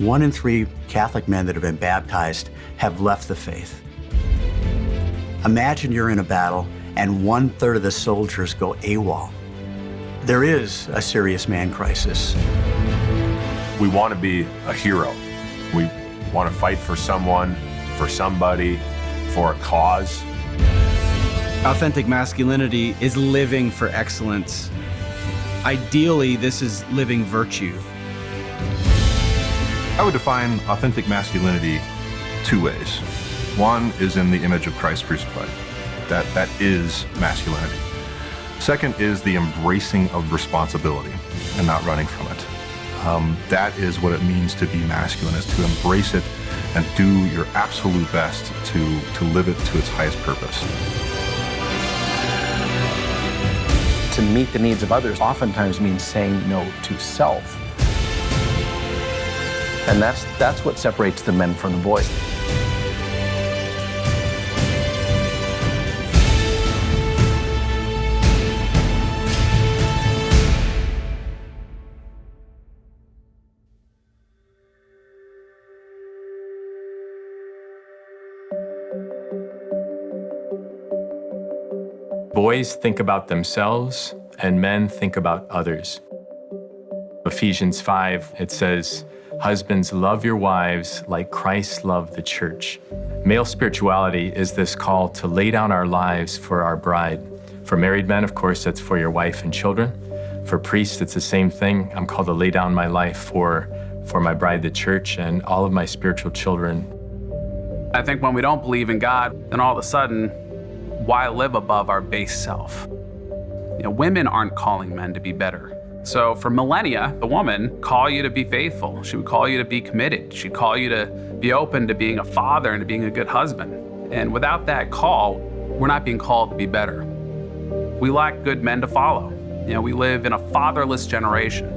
1 in 3 Catholic men that have been baptized have left the faith. Imagine you're in a battle and 1/3 of the soldiers go AWOL. There is a serious man crisis. We want to be a hero. We want to fight for someone, for somebody, for a cause. Authentic masculinity is living for excellence. Ideally, this is living virtue. I would define authentic masculinity 2 ways. One is in the image of Christ crucified. That is masculinity. Second is the embracing of responsibility and not running from it. That is what it means to be masculine, is to embrace it and do your absolute best to live it to its highest purpose. To meet the needs of others oftentimes means saying no to self. And that's what separates the men from the boys. Boys think about themselves, and men think about others. Ephesians 5, it says, "Husbands, love your wives like Christ loved the church." Male spirituality is this call to lay down our lives for our bride. For married men, of course, that's for your wife and children. For priests, it's the same thing. I'm called to lay down my life for my bride, the church, and all of my spiritual children. I think when we don't believe in God, then all of a sudden, why live above our base self? Women aren't calling men to be better. So for millennia, the woman call you to be faithful. She would call you to be committed. She'd call you to be open to being a father and to being a good husband. And without that call, we're not being called to be better. We lack good men to follow. We live in a fatherless generation.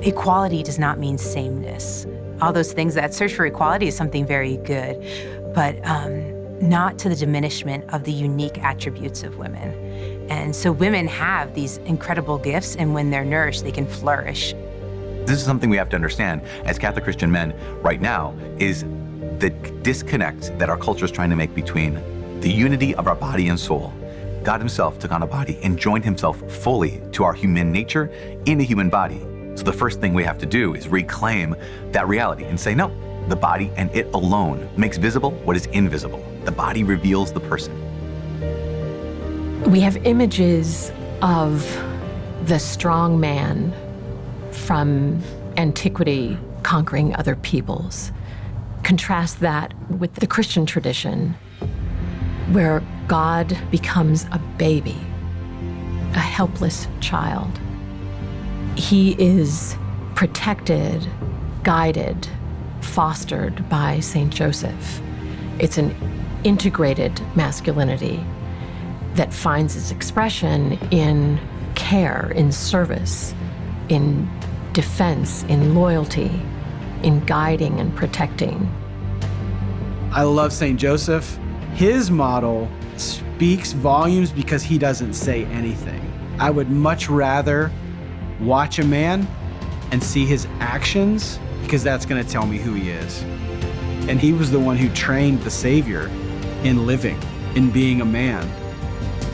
Equality does not mean sameness. All those things, that search for equality is something very good, but not to the diminishment of the unique attributes of women. And so women have these incredible gifts, and when they're nourished, they can flourish. This is something we have to understand as Catholic Christian men right now, is the disconnect that our culture is trying to make between the unity of our body and soul. God himself took on a body and joined himself fully to our human nature in a human body. So the first thing we have to do is reclaim that reality and say, no, the body and it alone makes visible what is invisible. The body reveals the person. We have images of the strong man from antiquity conquering other peoples. Contrast that with the Christian tradition, where God becomes a baby, a helpless child. He is protected, guided, fostered by Saint Joseph. It's an integrated masculinity that finds its expression in care, in service, in defense, in loyalty, in guiding and protecting. I love Saint Joseph. His model speaks volumes because he doesn't say anything. I would much rather watch a man and see his actions, because that's going to tell me who he is. And he was the one who trained the Savior in living, in being a man.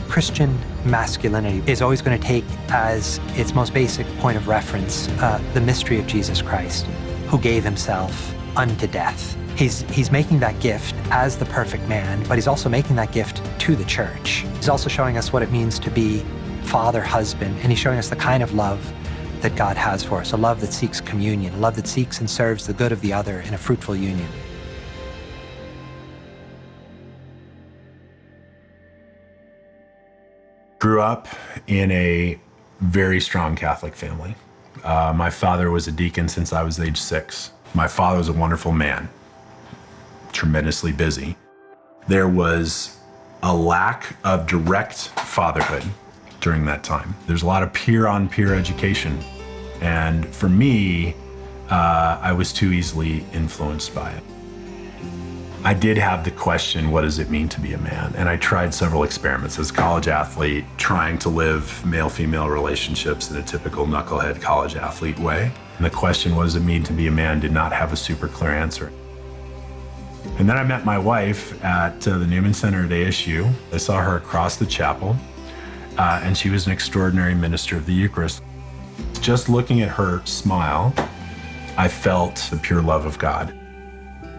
Christian masculinity is always going to take as its most basic point of reference the mystery of Jesus Christ, who gave himself unto death. He's making that gift as the perfect man, but he's also making that gift to the church. He's also showing us what it means to be father, husband, and he's showing us the kind of love that God has for us, a love that seeks communion, a love that seeks and serves the good of the other in a fruitful union. Grew up in a very strong Catholic family. My father was a deacon since I was age 6. My father was a wonderful man, tremendously busy. There was a lack of direct fatherhood during that time. There's a lot of peer-on-peer education. And for me, I was too easily influenced by it. I did have the question, what does it mean to be a man? And I tried several experiments as a college athlete, trying to live male-female relationships in a typical knucklehead college athlete way. And the question, what does it mean to be a man, did not have a super clear answer. And then I met my wife at the Newman Center at ASU. I saw her across the chapel, and she was an extraordinary minister of the Eucharist. Just looking at her smile, I felt the pure love of God.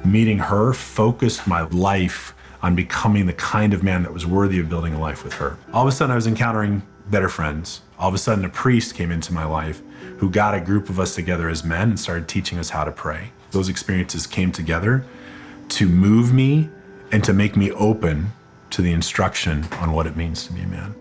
Meeting her focused my life on becoming the kind of man that was worthy of building a life with her. All of a sudden, I was encountering better friends. All of a sudden, a priest came into my life who got a group of us together as men and started teaching us how to pray. Those experiences came together to move me and to make me open to the instruction on what it means to be a man.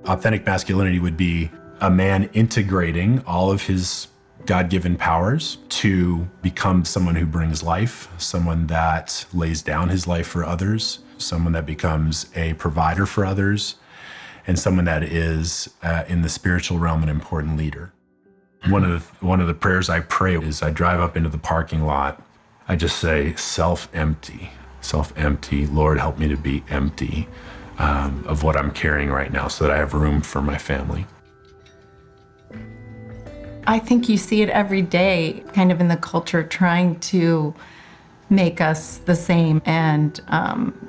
Authentic masculinity would be a man integrating all of his God-given powers to become someone who brings life, someone that lays down his life for others, someone that becomes a provider for others, and someone that is, in the spiritual realm, an important leader. One of the prayers I pray is I drive up into the parking lot. I just say, self-empty, Lord, help me to be empty of what I'm carrying right now so that I have room for my family. I think you see it every day, kind of in the culture, trying to make us the same. And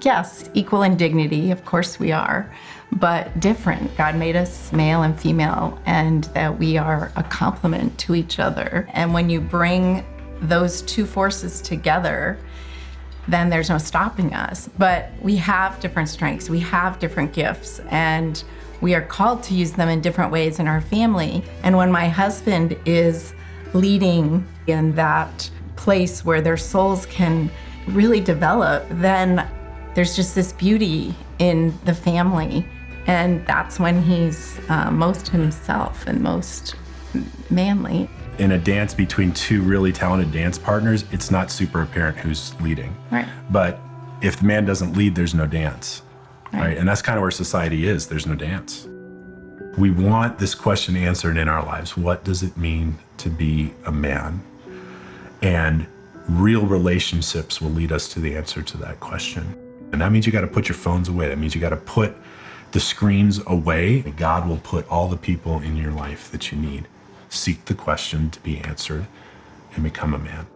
yes, equal in dignity, of course we are, but different. God made us male and female, and that we are a complement to each other. And when you bring those two forces together, then there's no stopping us. But we have different strengths, we have different gifts, and we are called to use them in different ways in our family. And when my husband is leading in that place where their souls can really develop, then there's just this beauty in the family. And that's when he's most himself and most manly. In a dance between two really talented dance partners, it's not super apparent who's leading. Right. But if the man doesn't lead, there's no dance. Right? And that's kind of where society is. There's no dance. We want this question answered in our lives. What does it mean to be a man? And real relationships will lead us to the answer to that question. And that means you got to put your phones away. That means you got to put the screens away. God will put all the people in your life that you need. Seek the question to be answered and become a man.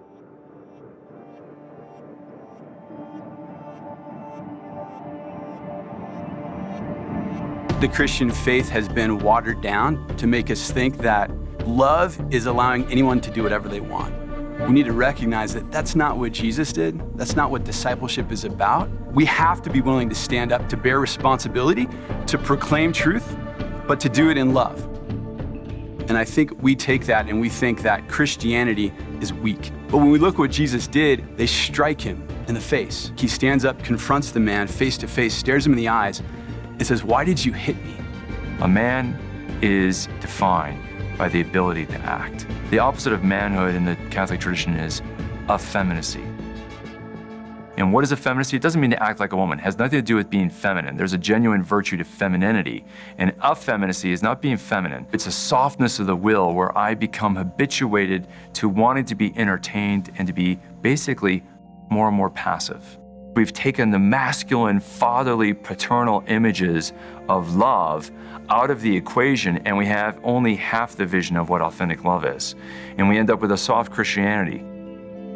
The Christian faith has been watered down to make us think that love is allowing anyone to do whatever they want. We need to recognize that that's not what Jesus did. That's not what discipleship is about. We have to be willing to stand up, to bear responsibility, to proclaim truth, but to do it in love. And I think we take that and we think that Christianity is weak. But when we look what Jesus did, they strike him in the face. He stands up, confronts the man face to face, stares him in the eyes, and says, "Why did you hit me?" A man is defined by the ability to act. The opposite of manhood in the Catholic tradition is effeminacy. And what is effeminacy? It doesn't mean to act like a woman. It has nothing to do with being feminine. There's a genuine virtue to femininity. And effeminacy is not being feminine. It's a softness of the will where I become habituated to wanting to be entertained and to be basically more and more passive. We've taken the masculine, fatherly, paternal images of love out of the equation, and we have only half the vision of what authentic love is. And we end up with a soft Christianity.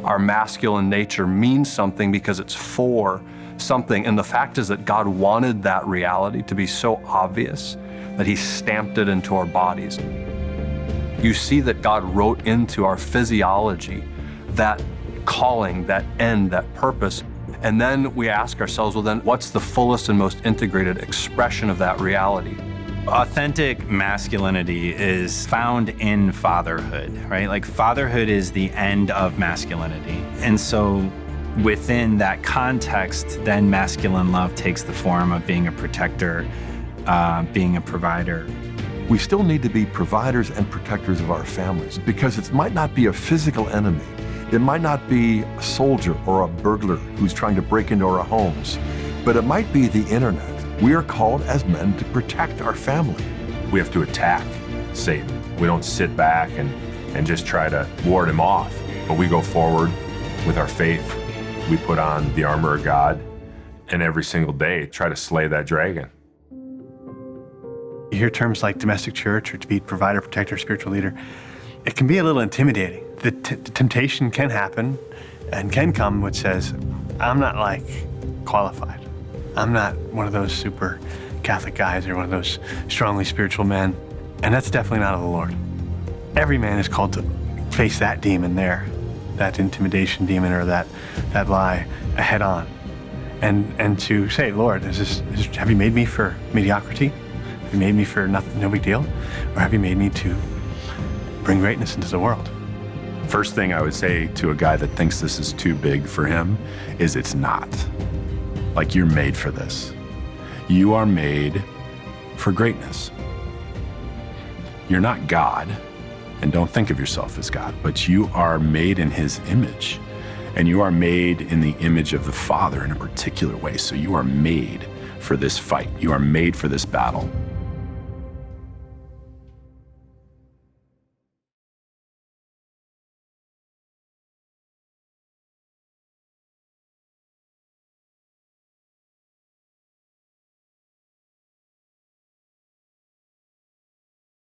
Our masculine nature means something because it's for something. And the fact is that God wanted that reality to be so obvious that he stamped it into our bodies. You see that God wrote into our physiology that calling, that end, that purpose. And then we ask ourselves, well, then what's the fullest and most integrated expression of that reality? Authentic masculinity is found in fatherhood, right? Like fatherhood is the end of masculinity. And so within that context, then masculine love takes the form of being a protector, being a provider. We still need to be providers and protectors of our families because it might not be a physical enemy. It might not be a soldier or a burglar who's trying to break into our homes, but it might be the internet. We are called as men to protect our family. We have to attack Satan. We don't sit back and just try to ward him off, but we go forward with our faith, We put on the armor of God and every single day try to slay that dragon. You hear terms like domestic church or to be provider, protector, spiritual leader. It can be a little intimidating. The temptation can happen and can come which says, I'm not like qualified. I'm not one of those super Catholic guys or one of those strongly spiritual men. And that's definitely not of the Lord. Every man is called to face that demon there, that intimidation demon or that lie head on. And to say, Lord, have you made me for mediocrity? Have you made me for nothing, no big deal? Or have you made me to bring greatness into the world? First thing I would say to a guy that thinks this is too big for him is it's not. Like, you're made for this. You are made for greatness. You're not God, and don't think of yourself as God, but you are made in His image. And you are made in the image of the Father in a particular way. So you are made for this fight. You are made for this battle.